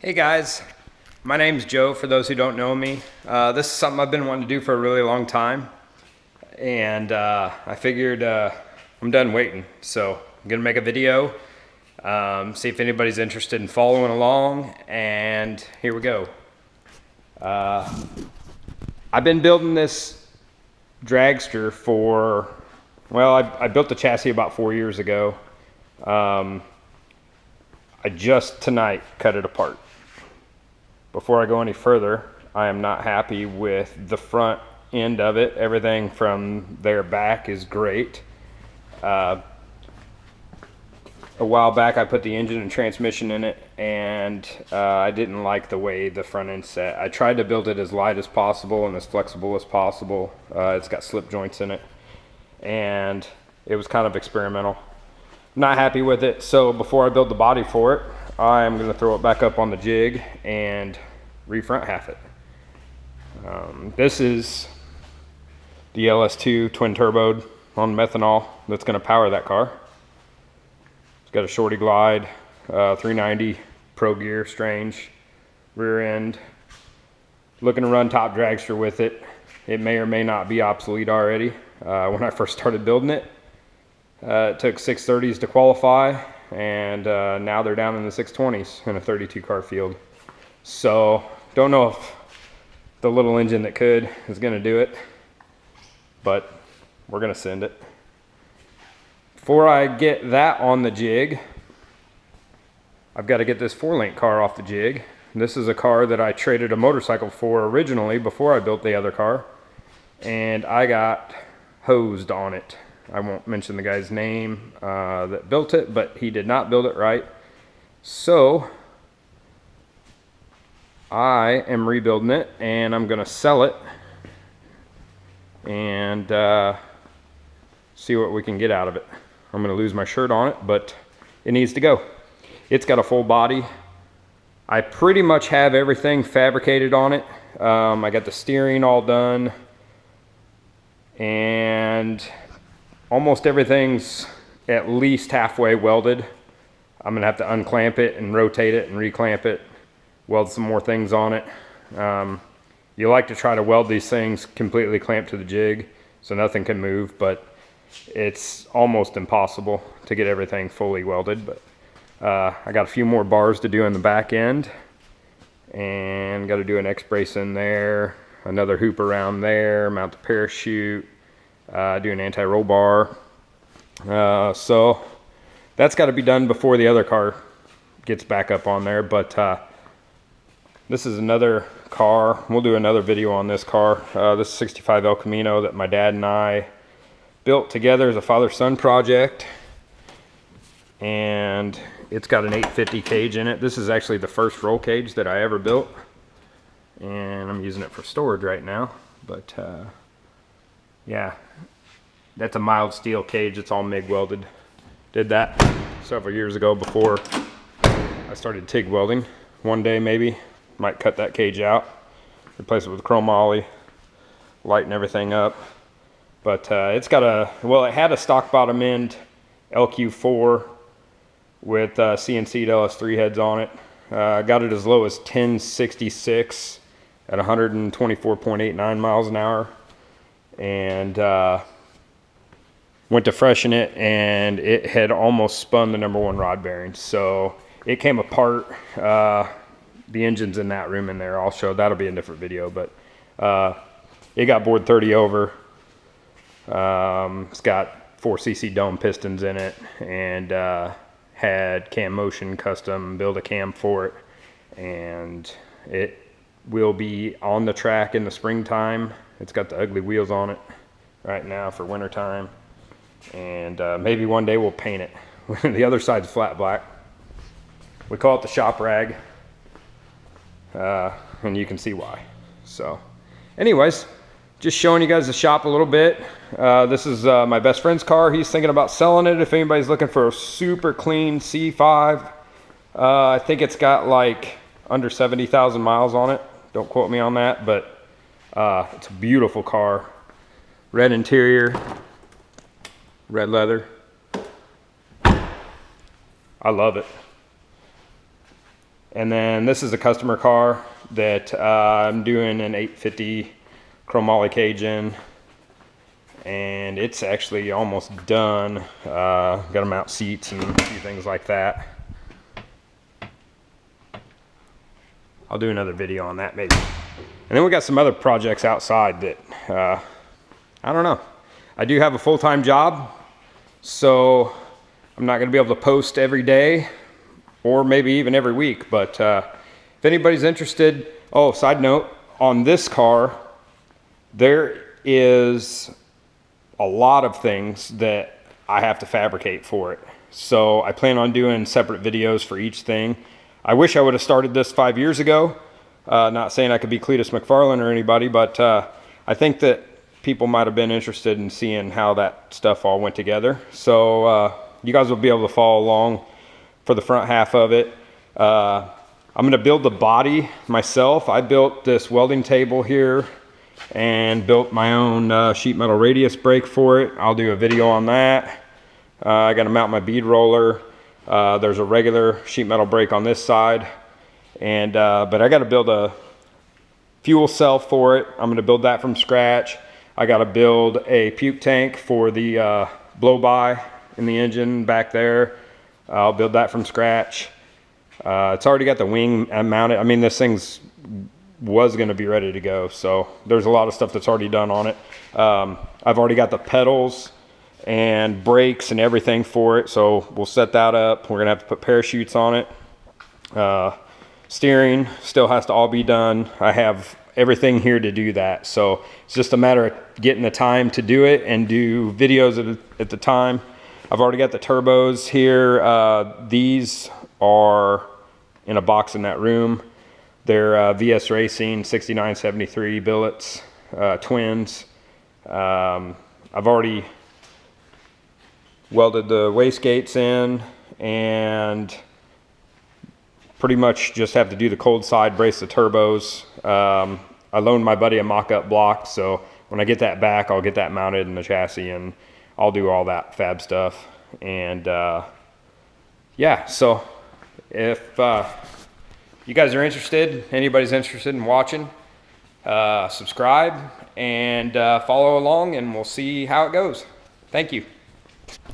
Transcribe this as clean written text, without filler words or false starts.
Hey guys, my name's Joe for those who don't know me. This is something I've been wanting to do for a really long time, and I figured I'm done waiting, so I'm gonna make a video, see if anybody's interested in following along, and here we go. I've been building this dragster for, well, I built the chassis about 4 years ago. I just tonight cut it apart. Before I go any further, I am not happy with the front end of it. Everything from there back is great. A while back I put the engine and transmission in it, and I didn't like the way the front end set. I tried to build it as light as possible and as flexible as possible. It's got slip joints in it, and it was kind of experimental. Not happy with it, so before I build the body for it, I'm going to throw it back up on the jig and re-front half it. This is the LS2 twin turboed on methanol that's going to power that car. It's got a Shorty Glide 390 Pro Gear Strange rear end. Looking to run top dragster with it. It may or may not be obsolete already. When I first started building it, it took 630s to qualify, and now they're down in the 620s in a 32 car field. So don't know if the little engine that could is going to do it, but we're going to send it. Before I get that on the jig, I've got to get this 4-link car off the jig. This is a car that I traded a motorcycle for originally before I built the other car, and I got hosed on it. I won't mention the guy's name that built it, but he did not build it right. So I am rebuilding it, and I'm gonna sell it and see what we can get out of it. I'm gonna lose my shirt on it, but it needs to go. It's got a full body. I pretty much have everything fabricated on it. I got the steering all done, and almost everything's at least halfway welded. I'm gonna have to unclamp it and rotate it and reclamp it, weld some more things on it. You like to try to weld these things completely clamped to the jig so nothing can move, but it's almost impossible to get everything fully welded. But I got a few more bars to do in the back end, and got to do an X-brace in there, another hoop around there, mount the parachute, do an anti-roll bar. So that's got to be done before the other car gets back up on there. But this is another car. We'll do another video on this car. This is 65 El Camino that my dad and I built together as a father-son project, and it's got an 850 cage in it. This is actually the first roll cage that I ever built, and I'm using it for storage right now. But yeah, that's a mild steel cage. It's all MIG welded. Did that several years ago before I started TIG welding. One day maybe might cut that cage out, replace it with chromoly, lighten everything up. But it's got a, well, it had a stock bottom end LQ4 with CNC LS3 heads on it. Got it as low as 1066 at 124.89 miles an hour. And went to freshen it, and it had almost spun the #1 rod bearing. So it came apart. The engine's in that room in there. I'll show, that'll be a different video, but it got bored 30 over. It's got 4cc dome pistons in it, and had Cam Motion custom build a cam for it, and it will be on the track in the springtime. It's got the ugly wheels on it right now for winter time, and maybe one day we'll paint it. The other side's flat black. We call it the shop rag, and you can see why. So anyways, just showing you guys the shop a little bit. This is my best friend's car. He's thinking about selling it if anybody's looking for a super clean C5. I think it's got like under 70,000 miles on it. Don't quote me on that, but it's a beautiful car. Red interior, red leather. I love it. And then this is a customer car that I'm doing an 850 chromoly cage in, and it's actually almost done. Got to mount seats and a few things like that. I'll do another video on that maybe. And then we got some other projects outside that I don't know. I do have a full-time job, so I'm not going to be able to post every day or maybe even every week, but if anybody's interested, oh, side note, on this car, there is a lot of things that I have to fabricate for it. So I plan on doing separate videos for each thing. I wish I would have started this 5 years ago. Not saying I could be Cletus McFarlane or anybody, but I think that people might have been interested in seeing how that stuff all went together. So you guys will be able to follow along for the front half of it. I'm gonna build the body myself. I built this welding table here and built my own sheet metal radius brake for it. I'll do a video on that. I gotta mount my bead roller. There's a regular sheet metal brake on this side. And but I gotta build a fuel cell for it. I'm gonna build that from scratch. I gotta build a puke tank for the blow-by in the engine back there. I'll build that from scratch. It's already got the wing mounted. I mean, this thing's was going to be ready to go, so there's a lot of stuff that's already done on it. I've already got the pedals and brakes and everything for it, so we'll set that up. We're gonna have to put parachutes on it. Steering still has to all be done. I have everything here to do that, so it's just a matter of getting the time to do it and do videos at the time. I've already got the turbos here. These are in a box in that room. They're VS Racing 6973 billets, twins. I've already welded the wastegates in and pretty much just have to do the cold side, brace the turbos. I loaned my buddy a mock-up block, so when I get that back, I'll get that mounted in the chassis and I'll do all that fab stuff. And yeah, so if you guys are interested, anybody's interested in watching, subscribe and follow along, and we'll see how it goes. Thank you.